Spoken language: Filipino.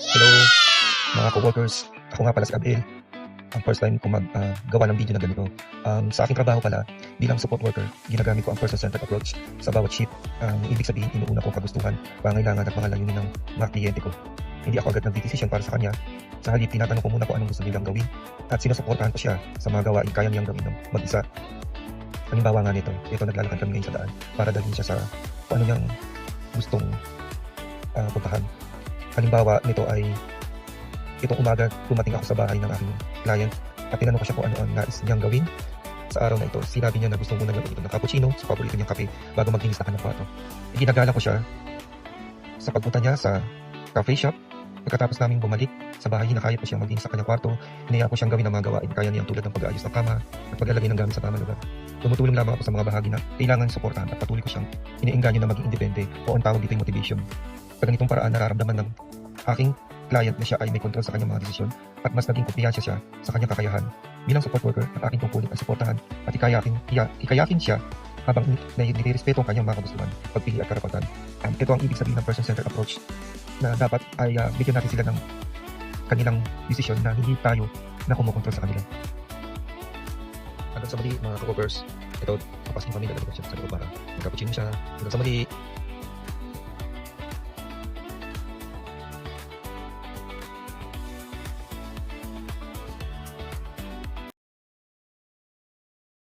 Hello mga co-workers, ako nga pala si Abel. Ang first time ko gawa ng video na ganito. Sa aking trabaho pala, bilang support worker, ginagamit ko ang person-centered approach sa bawat shift. Ibig sabihin, inuuna ko kagustuhan, pangailangan at mga layunin ng mga kliyente ko. Hindi ako agad nagdidesisyon para sa kanya. Sa halip, tinatanong ko muna kung anong gusto nilang gawin at sinusuportahan ko siya sa mga gawain kaya niyang gawin ng mag-isa. Halimbawa nga nito, naglalakad kami ngayon sa daan para dalhin siya sa kung ano niyang gustong puntahan. Halimbawa nito ay itong umaga dumating ako sa bahay ng aking client at tinanong ko siya kung ano ang nais niyang gawin sa araw na ito. Sinabi niya na gusto muna niya ito ng cappuccino sa paborito niyang kape bago maglinis na kanyang kwarto. Ginagala ko siya sa pagpunta niya sa cafe shop. Pagkatapos namin bumalik sa bahay, hinakayat ko siyang maglinis sa kanyang kwarto. Hinayaan ko siyang gawin ang mga gawain kaya niyang tulad ng pag-aayos ng kama at paglalagay ng gamit sa tamang lugar. Tumutulong lamang ako sa mga bahagi na kailangan suportahan at patuloy ko siyang iniengganyo na maging independente o ang tawag dito ay motivation. Sa ganitong paraan, nararamdaman ng aking client na siya ay may kontrol sa kanyang mga desisyon at mas naging kumpiyansa siya sa kanyang kakayahan. Bilang support worker, ang aking tungkulin ay suportahan at ikayakin siya habang nire-respeto ang kanyang mga kagustuhan, pagpili at karapatan. Ito ang ibig sabihin ng person-centered approach na dapat ay bigyan natin sila ng kanilang desisyon na hindi tayo na kumukontrol sa kanila. Hanggang sa muli mga co-workers, ito, papasok kami na siya sa loob para mag-cappuccino siya. Hanggang sa muli.